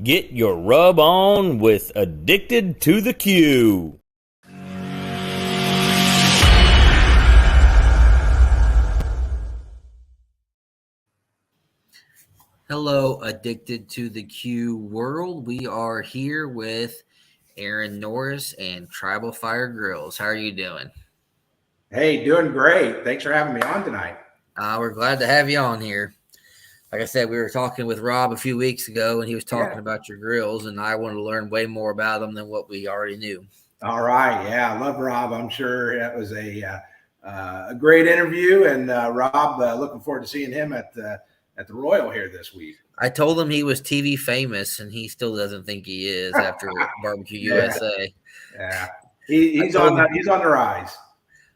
Get your rub on with Addicted to the Q. Hello, Addicted to the Q world. We are here with Aaron Norris and Tribal Fire Grills. How are you doing? Hey, doing great. Thanks for having me on tonight. We're glad to have you on here. Like I said, we were talking with Rob a few weeks ago, and he was talking about your grills, and I wanted to learn way more about them than what we already knew. All right. Yeah, I love Rob. I'm sure that was a great interview, and Rob, looking forward to seeing him at the Royal here this week. I told him he was TV famous, and he still doesn't think he is after Barbecue USA. Yeah, he's on the rise.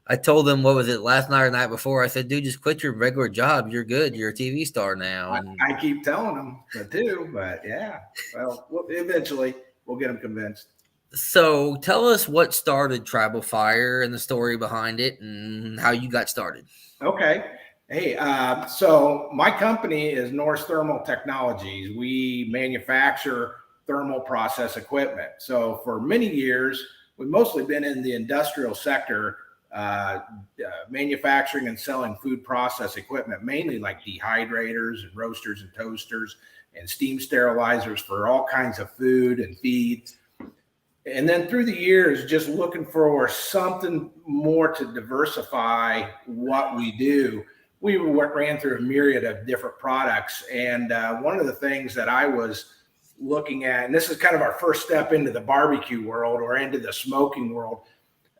I told him, what was it, last night or the night before? I said, dude, just quit your regular job. You're good. You're a TV star now. And I keep telling him that too, but yeah. Well, eventually we'll get him convinced. So tell us what started Tribal Fire and the story behind it and how you got started. Okay. Hey, so my company is Norris Thermal Technologies. We manufacture thermal process equipment. So for many years, we've mostly been in the industrial sector, manufacturing and selling food process equipment, mainly like dehydrators and roasters and toasters and steam sterilizers for all kinds of food and feed. And then through the years, just looking for something more to diversify what we do. We ran through a myriad of different products. And one of the things that I was looking at, and this is kind of our first step into the barbecue world or into the smoking world,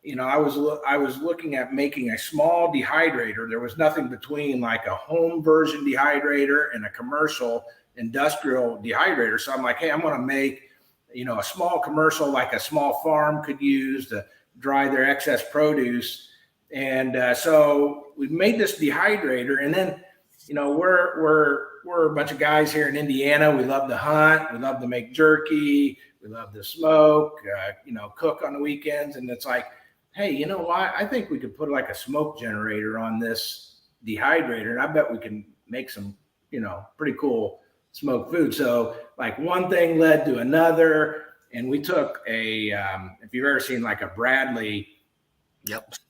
you know, I was looking at making a small dehydrator. There was nothing between like a home version dehydrator and a commercial industrial dehydrator. So I'm like, hey, I'm going to make, you know, a small commercial like a small farm could use to dry their excess produce. And so we made this dehydrator, and then, you know, we're a bunch of guys here in Indiana. We love to hunt. We love to make jerky. We love to smoke, you know, cook on the weekends. And it's like, hey, you know what? I think we could put like a smoke generator on this dehydrator, and I bet we can make some, you know, pretty cool smoked food. So like one thing led to another, and we took if you've ever seen like a Bradley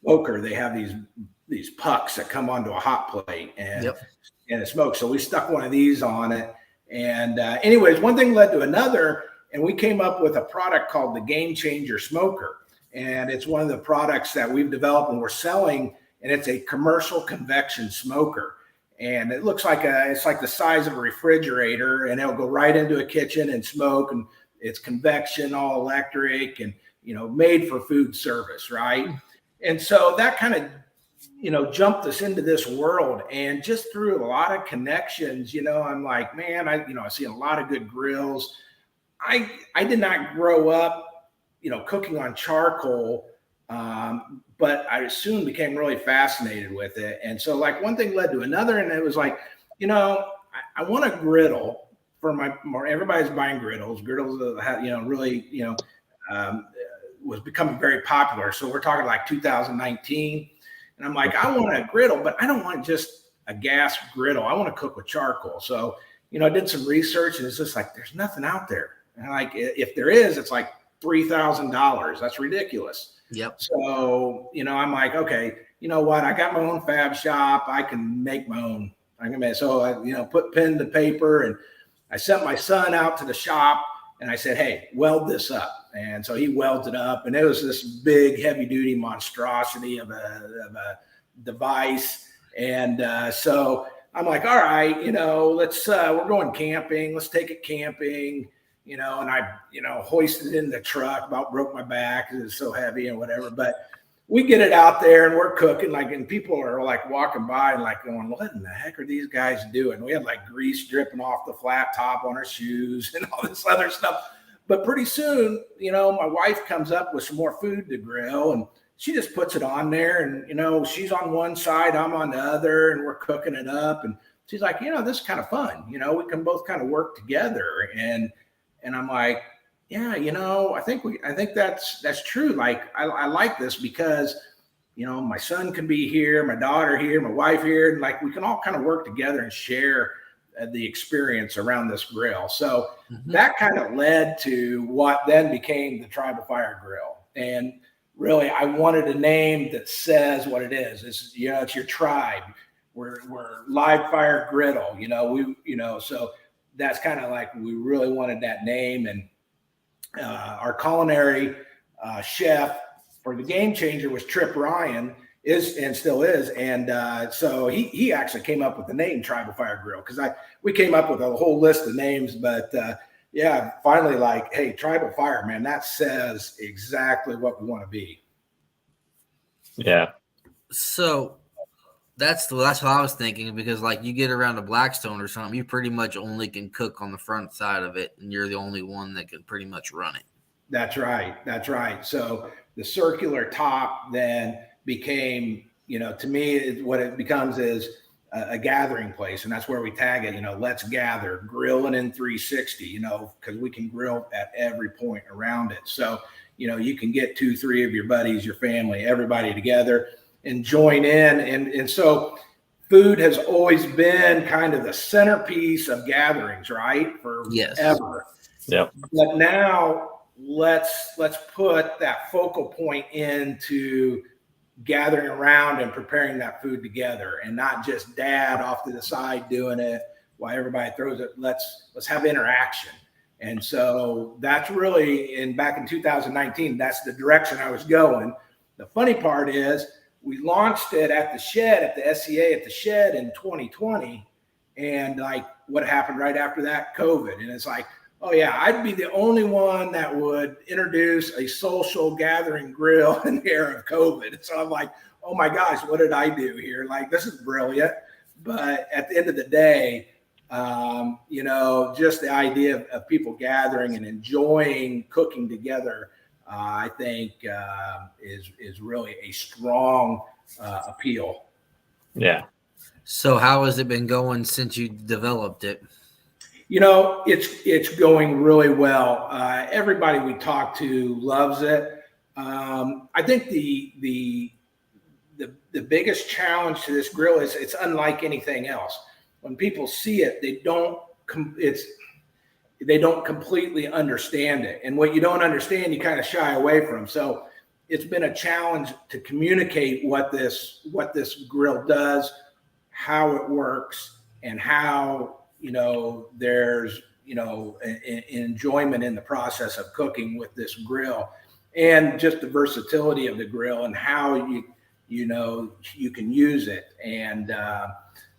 smoker, they have these pucks that come onto a hot plate and it smokes. So we stuck one of these on it. And anyways, one thing led to another, and we came up with a product called the Game Changer Smoker. And it's one of the products that we've developed and we're selling, and it's a commercial convection smoker. And it looks like it's like the size of a refrigerator, and it'll go right into a kitchen and smoke, and it's convection, all electric, and, you know, made for food service, right? And so that kind of, you know, jumped us into this world. And just through a lot of connections, you know, I'm like, man, I see a lot of good grills. I did not grow up, you know, cooking on charcoal, but I soon became really fascinated with it. And so like one thing led to another, and it was like, you know, I want a griddle for everybody's buying griddles. Griddles, you know, really, you know, was becoming very popular. So we're talking like 2019. And I'm like, I want a griddle, but I don't want just a gas griddle. I want to cook with charcoal. So, you know, I did some research, and it's just like, there's nothing out there. And like, if there is, it's like $3,000. That's ridiculous. Yep. So, you know, I'm like, okay, you know what? I got my own fab shop. I can make my own. So I, you know, put pen to paper, and I sent my son out to the shop, and I said, hey, weld this up. And so he welds it up, and it was this big, heavy duty monstrosity of a device. And so I'm like, all right, you know, we're going camping. Let's take it camping. You know, and I, you know, hoisted it in the truck, about broke my back because it's so heavy and whatever. But we get it out there and we're cooking, like, and people are like walking by and like going, what in the heck are these guys doing? We had like grease dripping off the flat top on our shoes and all this other stuff. But pretty soon, you know, my wife comes up with some more food to grill, and she just puts it on there, and, you know, she's on one side, I'm on the other, and we're cooking it up. And she's like, you know, this is kind of fun. You know, we can both kind of work together. And I'm like, yeah, you know, I think that's true. Like, I like this because, you know, my son can be here, my daughter here, my wife here, and like we can all kind of work together and share the experience around this grill. So that kind of led to what then became the Tribal Fire Grill. And really, I wanted a name that says what it is. It's, it's your tribe. We're live fire griddle, so that's kind of like, we really wanted that name. And our culinary chef for the Game Changer was Trip Ryan, is and still is. And so he actually came up with the name Tribal Fire Grill, because we came up with a whole list of names, but finally, like, hey, Tribal Fire, man, that says exactly what we want to be. Yeah. So that's what I was thinking, because like you get around a Blackstone or something, you pretty much only can cook on the front side of it, and you're the only one that can pretty much run it. That's right. So the circular top then became, to me, what it becomes is a gathering place. And that's where we tag it, let's gather, grilling in 360, because we can grill at every point around it. So, you can get 2-3 of your buddies, your family, everybody together and join in. And so food has always been kind of the centerpiece of gatherings, right? Forever. Yes. Yep. But now let's put that focal point into gathering around and preparing that food together, and not just dad off to the side doing it while everybody throws it. Let's have interaction. And so that's really, back in 2019, that's the direction I was going. The funny part is we launched it at the shed, at the SCA at the shed in 2020. And like, what happened right after that? COVID. And it's like, oh yeah, I'd be the only one that would introduce a social gathering grill in the era of COVID. So I'm like, oh my gosh, what did I do here? Like, this is brilliant. But at the end of the day, just the idea of people gathering and enjoying cooking together, I think is really a strong appeal. Yeah. So how has it been going since you developed it? It's going really well. Everybody we talk to loves it. I think the biggest challenge to this grill is it's unlike anything else. When people see it, they don't completely understand it. And what you don't understand, you kind of shy away from. So it's been a challenge to communicate what this grill does, how it works, and how, there's, an enjoyment in the process of cooking with this grill, and just the versatility of the grill and how you can use it. And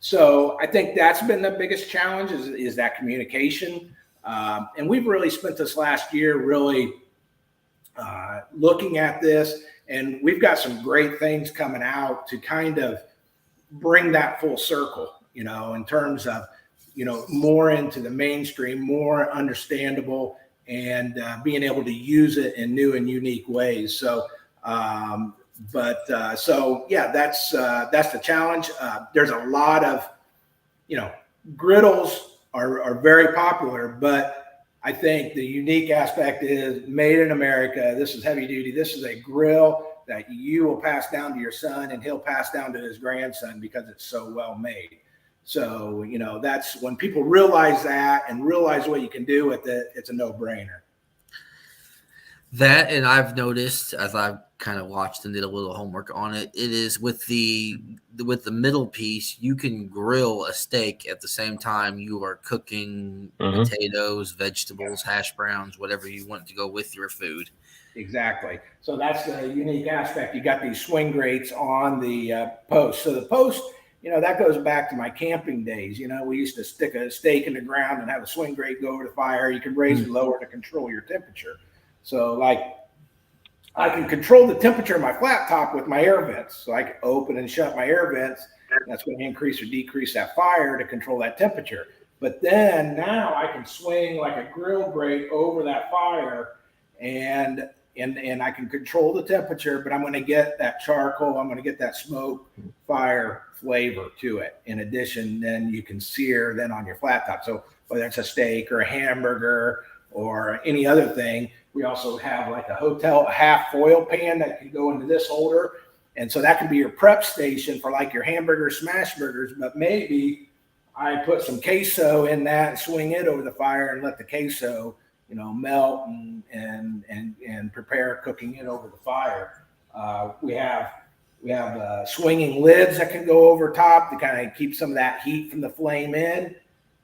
so I think that's been the biggest challenge is that communication. And we've really spent this last year really looking at this, and we've got some great things coming out to kind of bring that full circle, in terms of, more into the mainstream, more understandable, and being able to use it in new and unique ways. So, that's the challenge. There's a lot of, griddles are very popular, but I think the unique aspect is made in America. This is heavy duty. This is a grill that you will pass down to your son, and he'll pass down to his grandson because it's so well made. So, that's when people realize that and realize what you can do with it, it's a no-brainer. That, and I've noticed as I've kind of watched and did a little homework on it, it is with the middle piece, you can grill a steak at the same time you are cooking potatoes, vegetables, hash browns, whatever you want to go with your food. Exactly. So that's the unique aspect. You got these swing grates on the post. So the post, that goes back to my camping days. We used to stick a stake in the ground and have a swing grate go over the fire. You can raise and lower to control your temperature. So like, I can control the temperature of my flat top with my air vents. So I can open and shut my air vents. That's going to increase or decrease that fire to control that temperature. But then now I can swing like a grill grate over that fire, and I can control the temperature, but I'm going to get that charcoal. I'm going to get that smoke fire flavor to it. In addition, then you can sear then on your flat top. So whether it's a steak or a hamburger or any other thing, we also have like a half foil pan that can go into this holder. And so that can be your prep station for like your hamburger smash burgers, but maybe I put some queso in that, swing it over the fire, and let the queso, melt and prepare cooking it over the fire. We have swinging lids that can go over top to kind of keep some of that heat from the flame in.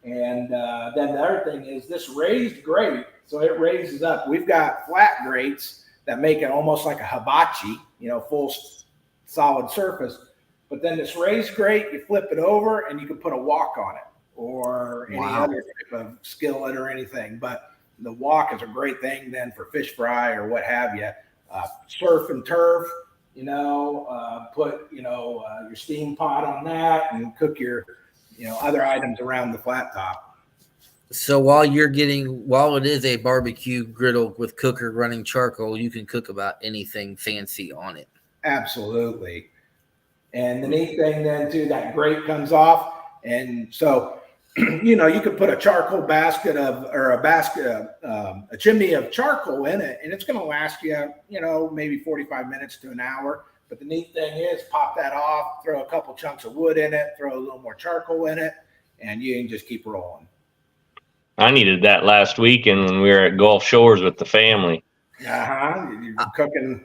And then the other thing is this raised grate, so it raises up. We've got flat grates that make it almost like a hibachi, full solid surface. But then this raised grate, you flip it over and you can put a wok on it or any other type of skillet or anything. But the wok is a great thing then for fish fry or what have you. Surf and turf, put, your steam pot on that and cook your, other items around the flat top. So while it is a barbecue griddle with cooker running charcoal, you can cook about anything fancy on it. Absolutely. And the neat thing then too, that grate comes off. And so, you could put a charcoal basket a chimney of charcoal in it, and it's going to last you, maybe 45 minutes to an hour. But the neat thing is pop that off, throw a couple chunks of wood in it, throw a little more charcoal in it, and you can just keep rolling. I needed that last weekend when we were at Gulf Shores with the family. You're cooking.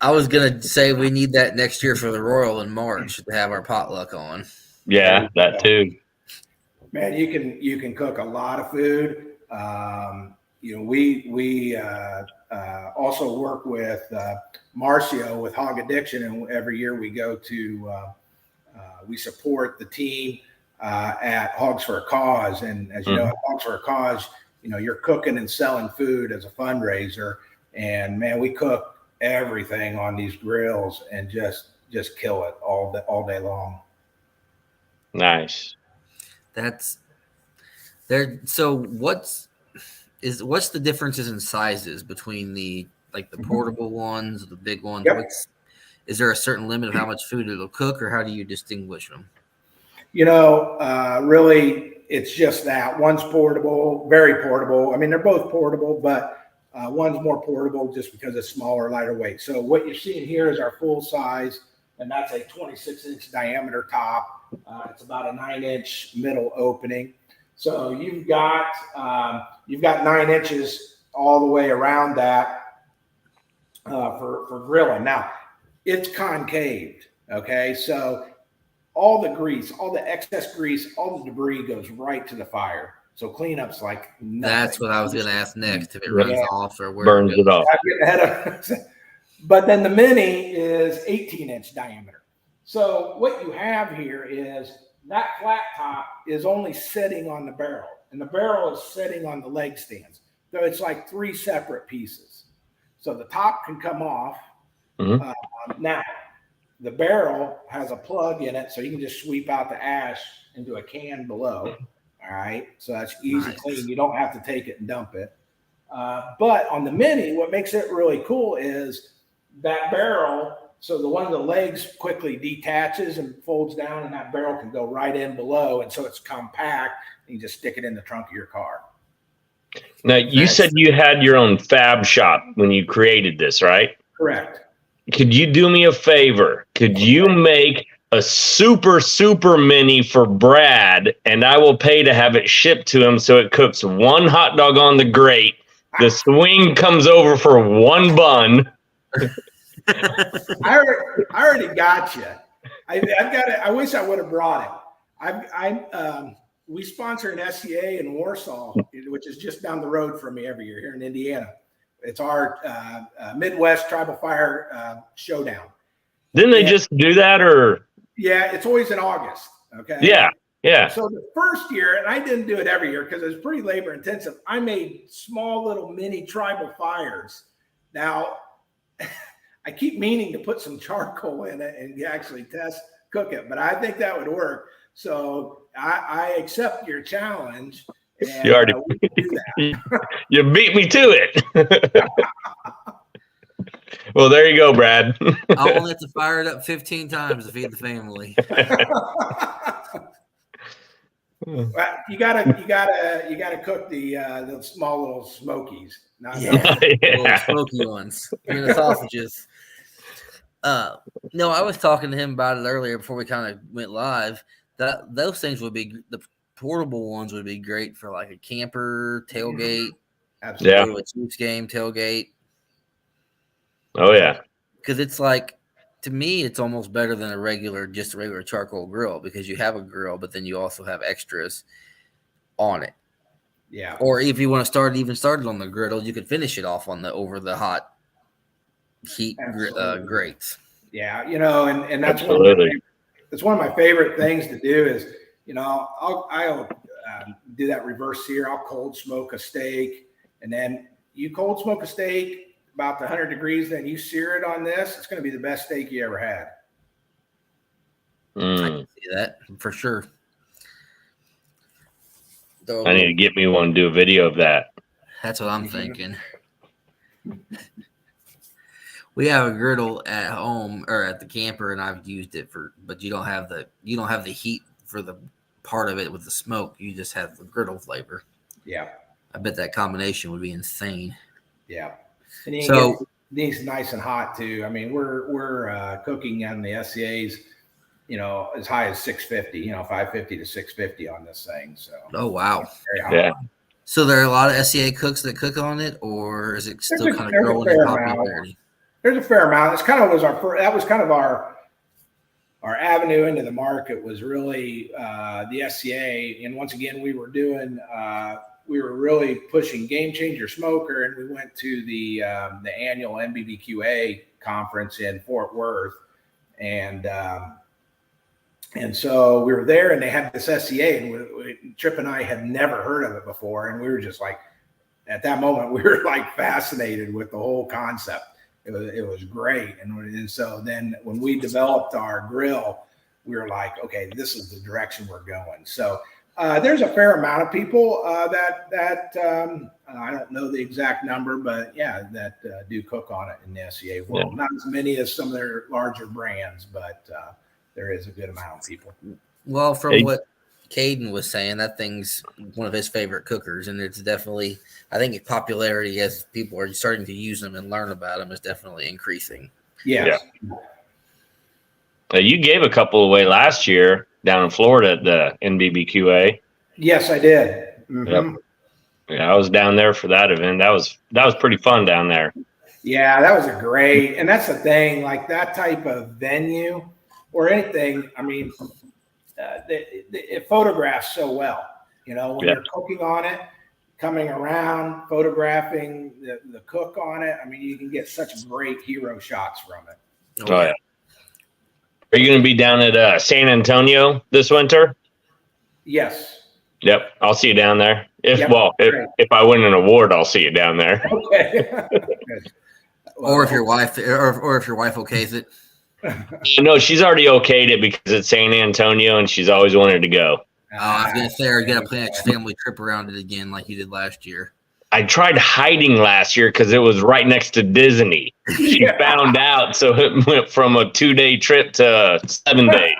I was going to say we need that next year for the Royal in March to have our potluck on. Yeah, that too. Man, you can cook a lot of food. We also work with Marcio with Hog Addiction, and every year we go to we support the team at Hogs for a Cause. And as you know, at Hogs for a Cause, you're cooking and selling food as a fundraiser. And man, we cook everything on these grills and just kill it all day long. Nice. That's there. So what's the differences in sizes between the portable ones, the big ones? Yep. Is there a certain limit of how much food it'll cook, or how do you distinguish them? Really, it's just that one's portable, very portable. I mean, they're both portable, but one's more portable just because it's smaller, lighter weight. So what you're seeing here is our full size, and that's a 26-inch diameter top. It's about a 9-inch middle opening. So you've got 9 inches all the way around that for grilling. Now it's concaved. Okay, so all the grease, all the excess grease, all the debris goes right to the fire. So cleanup's like nothing. That's what I was going to ask next. If it runs off or where burns it off. But then the mini is 18-inch diameter. So what you have here is that flat top is only sitting on the barrel, and the barrel is sitting on the leg stands. So it's like 3 separate pieces. So the top can come off. Mm-hmm. Now, the barrel has a plug in it, so you can just sweep out the ash into a can below. All right, so that's easy clean. You don't have to take it and dump it. But on the mini, what makes it really cool is that barrel. So the one of the legs quickly detaches and folds down, and that barrel can go right in below. And so it's compact, and you just stick it in the trunk of your car. Now, you said you had your own fab shop when you created this, right? Correct. Could you do me a favor? Could you make a super mini for Brad, and I will pay to have it shipped to him so it cooks 1 hot dog on the grate. The swing comes over for 1 bun. I already got you. I've got it. I wish I would have brought it. We sponsor an SCA in Warsaw, which is just down the road from me every year here in Indiana. It's our Midwest Tribal Fire Showdown. Didn't they just do that, or? Yeah, it's always in August. Okay. Yeah. So the first year, and I didn't do it every year because it was pretty labor intensive, I made small little mini tribal fires. Now, I keep meaning to put some charcoal in it and actually cook it, but I think that would work. So I accept your challenge. And, you already do that. You beat me to it. Well, there you go, Brad. I only have to fire it up 15 times to feed the family. Well, you gotta cook the small little smokies. Little smoky ones. Even the sausages. No, I was talking to him about it earlier before we kind of went live. those things would be the portable ones would be great for like a camper tailgate. Absolutely. Go to a Chiefs game tailgate. Oh yeah. Because it's like, to me, it's almost better than just a regular charcoal grill, because you have a grill, but then you also have extras on it. Yeah. Or if you want to start it on the griddle, you could finish it off on the over the hot heat grates. Yeah, and that's Absolutely. It's one of my favorite things to do is, I'll do that reverse sear. I'll cold smoke a steak, and then you cold smoke a steak about the 100 degrees, then you sear it on this. It's going to be the best steak you ever had. I can see that for sure. I need to get me one and do a video of that. That's what I'm thinking. We have a griddle at home or at the camper, and I've used it but you don't have the heat for the part of it with the smoke. You just have the griddle flavor. Yeah. I bet that combination would be insane. Yeah. And these nice and hot too. I mean, we're cooking on the SCAs, as high as 650, 550 to 650 on this thing. So. Oh wow. Very hot. Yeah. So there are a lot of SCA cooks that cook on it, or is it still kind of growing in popularity? There's a fair amount. It's kind of our avenue into the market was really the SCA. And once again, we were really pushing Game Changer Smoker, and we went to the annual NBBQA conference in Fort Worth, and so we were there, and they had this SCA, and Trip and I had never heard of it before, and we were just like, at that moment, we were like fascinated with the whole concept. It was great, and so then when we developed our grill, we were like, okay, this is the direction we're going. So. There's a fair amount of people that I don't know the exact number, but yeah, that do cook on it in the SCA world. Yeah. Not as many as some of their larger brands, but there is a good amount of people. Well, from what Caden was saying, that thing's one of his favorite cookers, and it's definitely, I think, its popularity as people are starting to use them and learn about them is definitely increasing. Yes. Yeah. You gave a couple away last year down in Florida at the NBBQA. Yes, I did. Mm-hmm. Yep. Yeah, I was down there for that event. That was pretty fun down there. Yeah, that was and that's the thing, like that type of venue or anything. I mean, it photographs so well, when you're cooking on it, coming around, photographing the cook on it. I mean, you can get such great hero shots from it. Oh yeah. Are you going to be down at San Antonio this winter? Yes. Yep, I'll see you down there. If I win an award, I'll see you down there. Okay. Or if your wife okays it. No, she's already okayed it because it's San Antonio, and she's always wanted to go. I was going to say, are you going to plan a family trip around it again like you did last year? I tried hiding last year because it was right next to Disney. She found out, so it went from a 2-day trip to 7 days.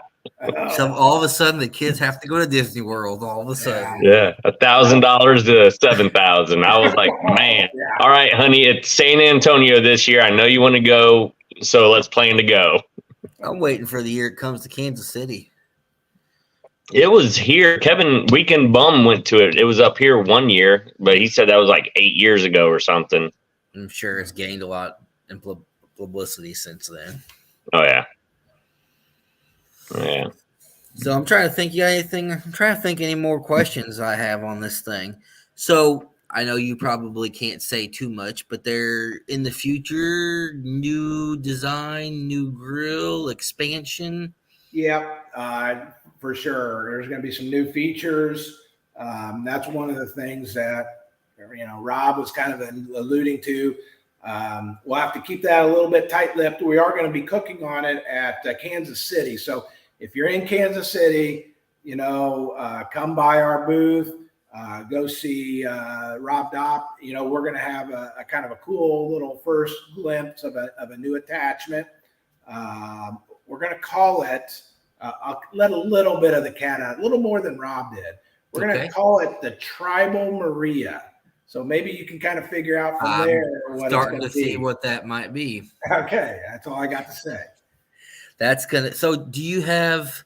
So all of a sudden, the kids have to go to Disney World. All of a sudden, yeah, $1,000 to $7,000. I was like, man, all right, honey, it's San Antonio this year. I know you want to go, so let's plan to go. I'm waiting for the year it comes to Kansas City. It was here. Kevin Weekend Bum went to it. It was up here one year, but he said that was like 8 years ago or something. I'm sure it's gained a lot in publicity since then. Oh, yeah. Yeah. So I'm trying to think. You got anything? I'm trying to think any more questions I have on this thing. So I know you probably can't say too much, but there in the future, new design, new grill, expansion. Yeah, for sure. There's going to be some new features. That's one of the things that, Rob was kind of alluding to. We'll have to keep that a little bit tight-lipped. We are going to be cooking on it at Kansas City. So if you're in Kansas City, come by our booth, go see Rob Dopp. We're going to have a kind of a cool little first glimpse of a new attachment. We're going to call it, I'll let a little bit of the cat out, a little more than Rob did. We're going to call it the Tribal Maria. So maybe you can kind of figure out from there what starting to see what that might be. Okay, that's all I got to say. That's gonna. So, do you have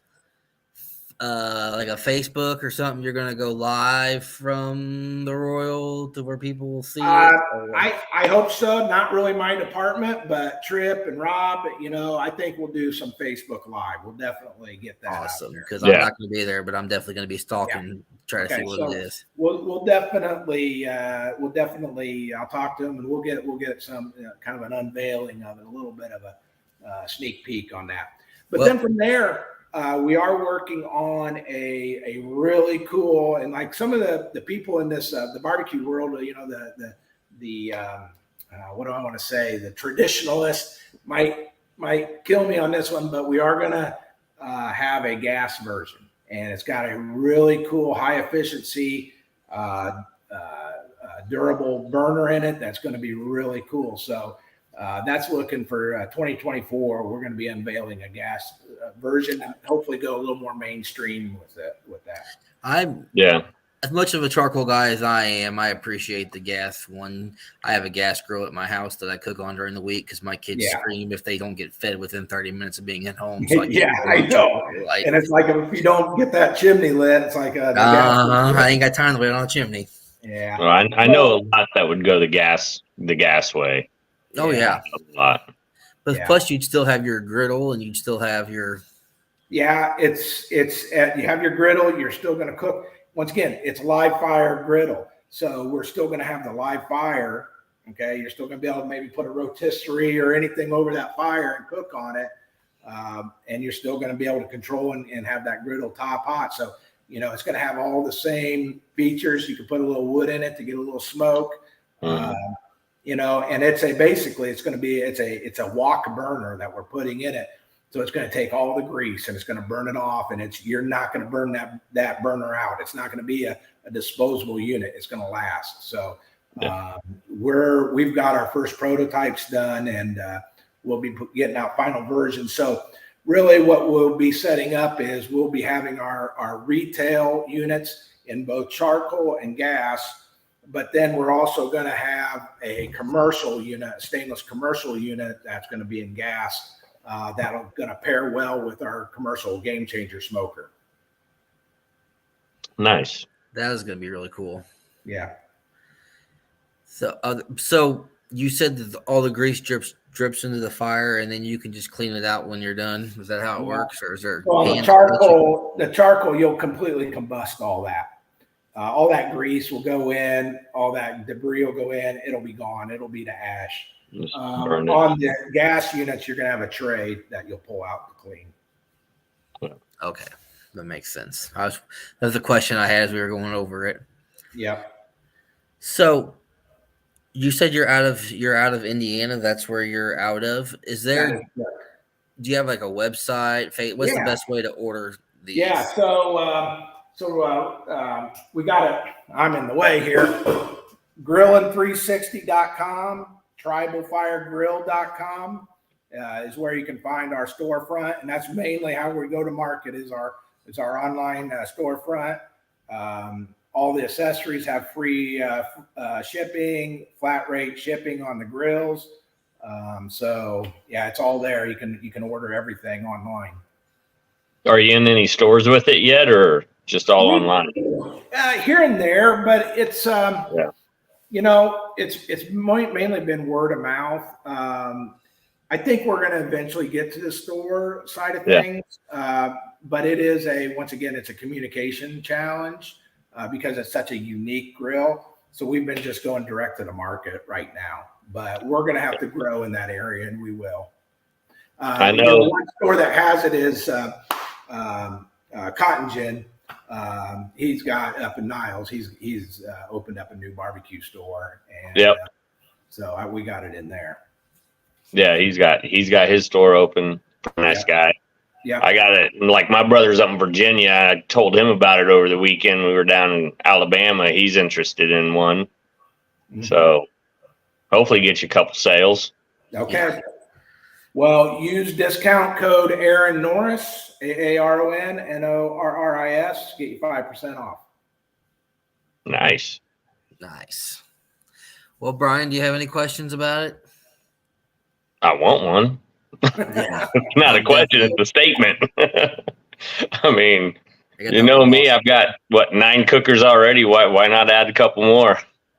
like a Facebook or something? You're gonna go live from the Royal to where people will see it. I hope so. Not really my department, but Trip and Rob, I think we'll do some Facebook Live. We'll definitely get that. Awesome, because I'm not going to be there, but I'm definitely going to be stalking, try to see what it is. We'll definitely I'll talk to them and we'll get some kind of an unveiling of it, a little bit of a sneak peek on that. But then from there, we are working on a really cool, and like some of the people in this the barbecue world, the what do I want to say? The traditionalists might kill me on this one, but we are gonna have a gas version, and it's got a really cool, high efficiency, durable burner in it. That's going to be really cool. So that's looking for 2024. We're going to be unveiling a gas version and hopefully go a little more mainstream with that. As much of a charcoal guy as I am, I appreciate the gas one. I have a gas grill at my house that I cook on during the week because my kids scream if they don't get fed within 30 minutes of being at home. So I know. And it's like if you don't get that chimney lit, it's like I ain't got time to wait on a chimney. Yeah, well, I know a lot that would go the gas way. Oh yeah, a lot. But plus, you'd still have your griddle, and you'd still have your. Yeah, it's you have your griddle. You're still going to cook. Once again, it's live fire griddle, so we're still going to have the live fire. Okay, you're still going to be able to maybe put a rotisserie or anything over that fire and cook on it, and you're still going to be able to control and have that griddle top hot. So it's going to have all the same features. You can put a little wood in it to get a little smoke. And it's it's a wok burner that we're putting in it. So it's going to take all the grease and it's going to burn it off, and you're not going to burn that burner out. It's not going to be a disposable unit. It's going to last. So we've got our first prototypes done, and we'll be getting out final versions. So really what we'll be setting up is we'll be having our retail units in both charcoal and gas, but then we're also going to have a commercial unit, a stainless commercial unit that's going to be in gas. That'll going to pair well with our commercial Game Changer smoker. Nice. That is going to be really cool. Yeah. So you said that all the grease drips into the fire, and then you can just clean it out when you're done. Is that how it works, or is there? Well, the charcoal, you'll completely combust all that. All that grease will go in. All that debris will go in. It'll be gone. It'll be to ash. On the gas units, you're going to have a tray that you'll pull out to clean. Okay, that makes sense. That's a question I had as we were going over it. Yep. So you said you're out of Indiana. That's where you're out of. Is there? Do you have like a website? What's the best way to order these? Yeah. So we got it. I'm in the way here. Grillin360.com. tribalfiregrill.com is where you can find our storefront, and that's mainly how we go to market is our online storefront. All the accessories have free shipping, flat rate shipping on the grills. So it's all there. You can order everything online. Are you in any stores with it yet, or just all online? Here and there, but it's it's mainly been word of mouth. I think we're going to eventually get to the store side of things, but it is it's a communication challenge because it's such a unique grill. So we've been just going direct to the market right now, but we're going to have to grow in that area, and we will. I know one store that has it is Cotton Gin. He's got up in Niles. He's opened up a new barbecue store, and so we got it in there. Yeah, he's got his store open. Nice guy. Yeah, I got it. Like my brother's up in Virginia. I told him about it over the weekend. We were down in Alabama. He's interested in one, so hopefully get you a couple sales. Okay. Yeah. Well, use discount code Aaron Norris, AARONNORRIS, get you 5% off. Nice. Well, Brian, do you have any questions about it? I want one. Yeah. It's not a question, it's a statement. I mean, You know me, I've got 9 cookers already. Why not add a couple more?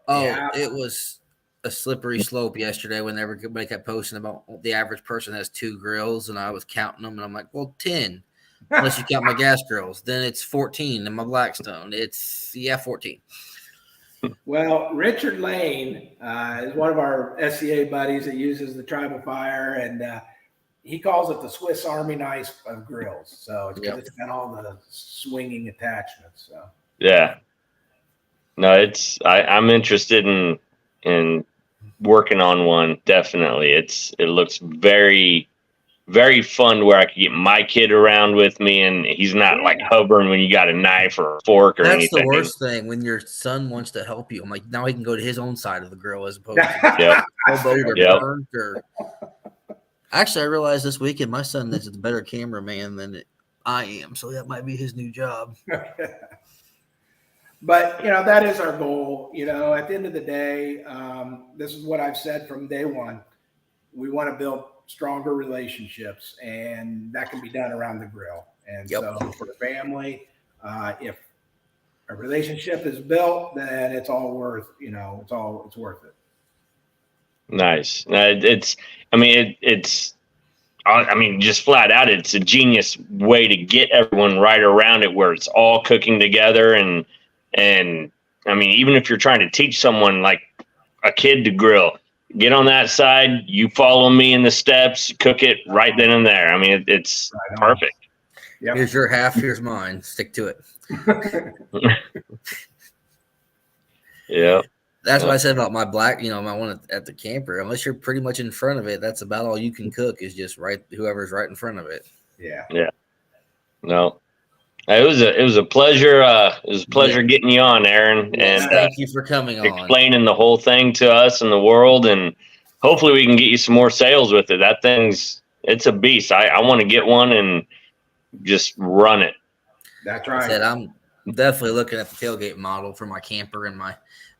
Oh, yeah. It was a slippery slope yesterday when everybody kept posting about the average person has 2 grills, and I was counting them, and I'm like, well, 10, unless you count my gas grills. Then it's 14 in my Blackstone. It's 14. Well, Richard Lane is one of our SCA buddies that uses the Tribal Fire, and he calls it the Swiss Army knife of grills. So it's got all the swinging attachments. So yeah, no, I'm interested in working on one. Definitely, it looks very, very fun where I can get my kid around with me, and he's not like hovering when you got a knife or a fork or anything. That's the worst thing when your son wants to help you. I'm like, now he can go to his own side of the grill as opposed to burnt or. Actually, I realized this weekend my son is a better cameraman than I am, so that might be his new job. But, that is our goal. At the end of the day, this is what I've said from day one. We want to build stronger relationships, and that can be done around the grill. And so for the family, if a relationship is built, then it's all worth, it's worth it. Nice. Just flat out, it's a genius way to get everyone right around it where it's all cooking together. And even if you're trying to teach someone like a kid to grill, get on that side, you follow me in the steps, cook it right then and there. It's perfect. Yep. Here's your half, here's mine. Stick to it. Yeah. That's what I said about my black, my one at the camper. Unless you're pretty much in front of it, that's about all you can cook is just whoever's right in front of it. Yeah. Yeah. No. It was a pleasure. It was a pleasure getting you on, Aaron. Yes, and thank you for coming on. Explaining the whole thing to us and the world, and hopefully we can get you some more sales with it. That it's a beast. I want to get one and just run it. That's right. I'm definitely looking at the tailgate model for my camper and my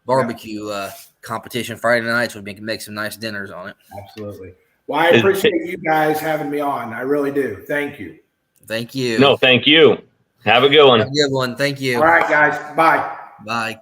barbecue competition Friday nights. We can make some nice dinners on it. Absolutely. Well, I appreciate you guys having me on. I really do. Thank you. Thank you. No, thank you. Have a good one. Have a good one. Thank you. All right, guys. Bye. Bye.